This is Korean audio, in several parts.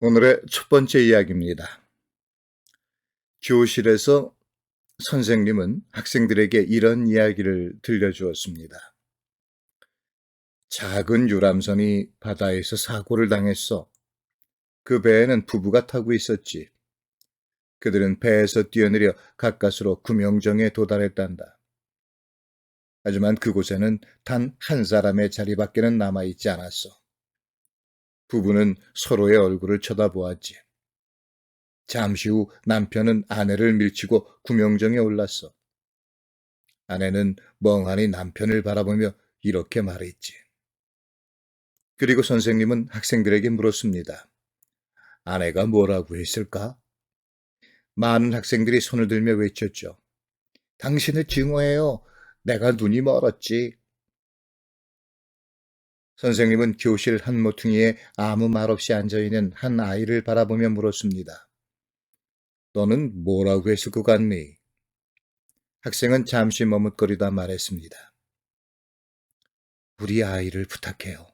오늘의 첫 번째 이야기입니다. 교실에서 선생님은 학생들에게 이런 이야기를 들려주었습니다. 작은 유람선이 바다에서 사고를 당했어. 그 배에는 부부가 타고 있었지. 그들은 배에서 뛰어내려 가까스로 구명정에 도달했단다. 하지만 그곳에는 단 한 사람의 자리밖에는 남아있지 않았어. 부부는 서로의 얼굴을 쳐다보았지. 잠시 후 남편은 아내를 밀치고 구명정에 올랐어. 아내는 멍하니 남편을 바라보며 이렇게 말했지. 그리고 선생님은 학생들에게 물었습니다. 아내가 뭐라고 했을까? 많은 학생들이 손을 들며 외쳤죠. 당신을 증오해요. 내가 눈이 멀었지. 선생님은 교실 한 모퉁이에 아무 말 없이 앉아있는 한 아이를 바라보며 물었습니다. 너는 뭐라고 했을 것 같니? 학생은 잠시 머뭇거리다 말했습니다. 우리 아이를 부탁해요.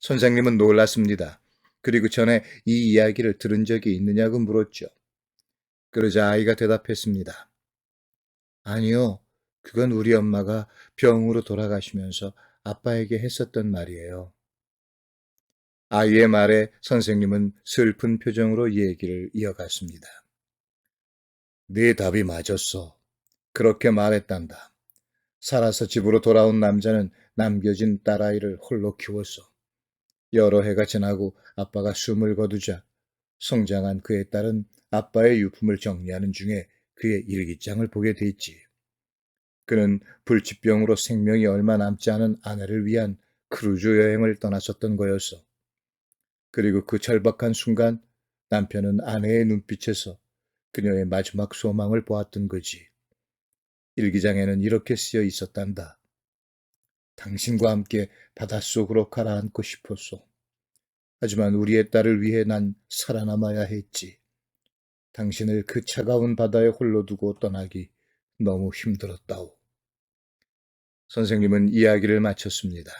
선생님은 놀랐습니다. 그리고 전에 이 이야기를 들은 적이 있느냐고 물었죠. 그러자 아이가 대답했습니다. 아니요, 그건 우리 엄마가 병으로 돌아가시면서 아빠에게 했었던 말이에요. 아이의 말에 선생님은 슬픈 표정으로 얘기를 이어갔습니다. 네 답이 맞았어. 그렇게 말했단다. 살아서 집으로 돌아온 남자는 남겨진 딸아이를 홀로 키웠어. 여러 해가 지나고 아빠가 숨을 거두자 성장한 그의 딸은 아빠의 유품을 정리하는 중에 그의 일기장을 보게 됐지. 그는 불치병으로 생명이 얼마 남지 않은 아내를 위한 크루즈 여행을 떠났었던 거였어. 그리고 그 절박한 순간 남편은 아내의 눈빛에서 그녀의 마지막 소망을 보았던 거지. 일기장에는 이렇게 쓰여 있었단다. 당신과 함께 바닷속으로 가라앉고 싶었소. 하지만 우리의 딸을 위해 난 살아남아야 했지. 당신을 그 차가운 바다에 홀로 두고 떠나기 너무 힘들었다오. 선생님은 이야기를 마쳤습니다.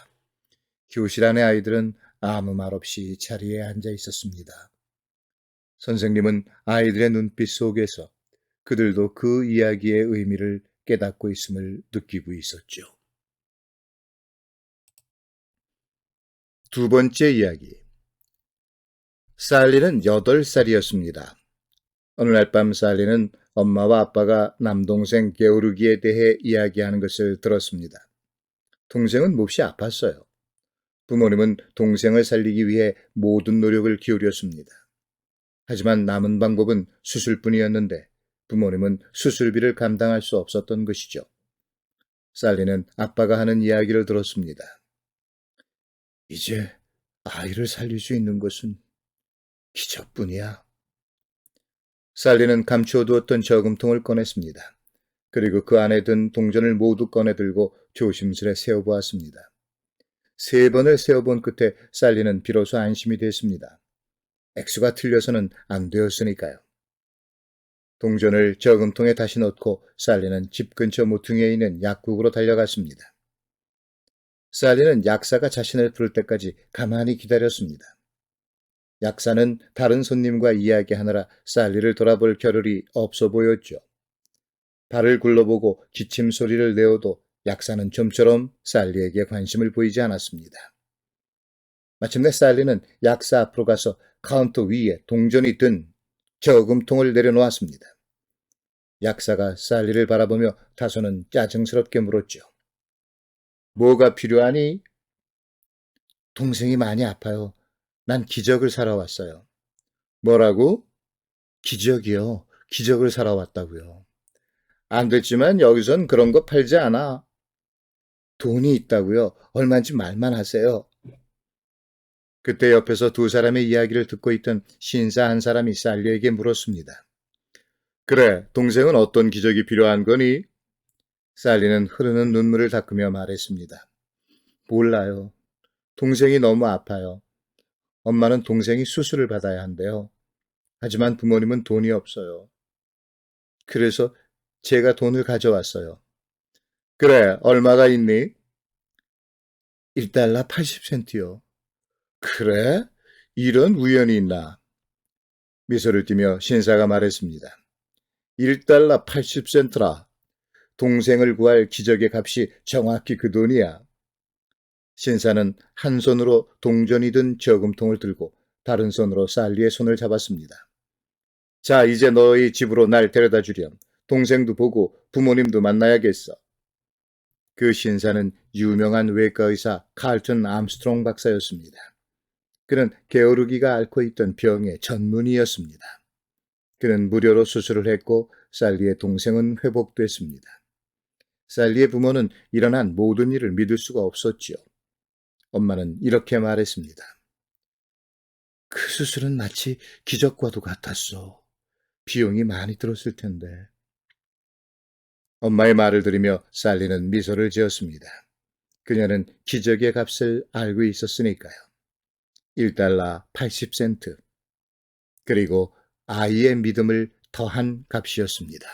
교실 안의 아이들은 아무 말 없이 자리에 앉아 있었습니다. 선생님은 아이들의 눈빛 속에서 그들도 그 이야기의 의미를 깨닫고 있음을 느끼고 있었죠. 두 번째 이야기. 살리는 8살이었습니다. 어느 날 밤 살리는 엄마와 아빠가 남동생 게오르기에 대해 이야기하는 것을 들었습니다. 동생은 몹시 아팠어요. 부모님은 동생을 살리기 위해 모든 노력을 기울였습니다. 하지만 남은 방법은 수술뿐이었는데 부모님은 수술비를 감당할 수 없었던 것이죠. 살리는 아빠가 하는 이야기를 들었습니다. 이제 아이를 살릴 수 있는 것은 기적뿐이야. 살리는 감추어두었던 저금통을 꺼냈습니다. 그리고 그 안에 든 동전을 모두 꺼내들고 조심스레 세어보았습니다. 3번을 세어본 끝에 살리는 비로소 안심이 됐습니다. 액수가 틀려서는 안 되었으니까요. 동전을 저금통에 다시 넣고 살리는 집 근처 모퉁이에 있는 약국으로 달려갔습니다. 살리는 약사가 자신을 부를 때까지 가만히 기다렸습니다. 약사는 다른 손님과 이야기하느라 살리를 돌아볼 겨를이 없어 보였죠. 발을 굴러보고 기침 소리를 내어도 약사는 좀처럼 살리에게 관심을 보이지 않았습니다. 마침내 살리는 약사 앞으로 가서 카운터 위에 동전이 든 저금통을 내려놓았습니다. 약사가 살리를 바라보며 다소는 짜증스럽게 물었죠. 뭐가 필요하니? 동생이 많이 아파요. 난 기적을 살아왔어요. 뭐라고? 기적이요. 기적을 살아왔다고요. 안 됐지만 여기선 그런 거 팔지 않아. 돈이 있다고요. 얼마인지 말만 하세요. 그때 옆에서 두 사람의 이야기를 듣고 있던 신사 한 사람이 살리에게 물었습니다. 그래, 동생은 어떤 기적이 필요한 거니? 살리는 흐르는 눈물을 닦으며 말했습니다. 몰라요. 동생이 너무 아파요. 엄마는 동생이 수술을 받아야 한대요. 하지만 부모님은 돈이 없어요. 그래서 제가 돈을 가져왔어요. 그래, 얼마가 있니? 1달러 80센트요. 그래? 이런 우연이 있나? 미소를 띠며 신사가 말했습니다. 1달러 80센트라. 동생을 구할 기적의 값이 정확히 그 돈이야. 신사는 한 손으로 동전이 든 저금통을 들고 다른 손으로 살리의 손을 잡았습니다. 자, 이제 너희 집으로 날 데려다 주렴. 동생도 보고 부모님도 만나야겠어. 그 신사는 유명한 외과 의사 칼튼 암스트롱 박사였습니다. 그는 게으르기가 앓고 있던 병의 전문의였습니다. 그는 무료로 수술을 했고 살리의 동생은 회복됐습니다. 살리의 부모는 일어난 모든 일을 믿을 수가 없었지요. 엄마는 이렇게 말했습니다. 그 수술은 마치 기적과도 같았어. 비용이 많이 들었을 텐데. 엄마의 말을 들으며 살리는 미소를 지었습니다. 그녀는 기적의 값을 알고 있었으니까요. 1달러 80센트. 그리고 아이의 믿음을 더한 값이었습니다.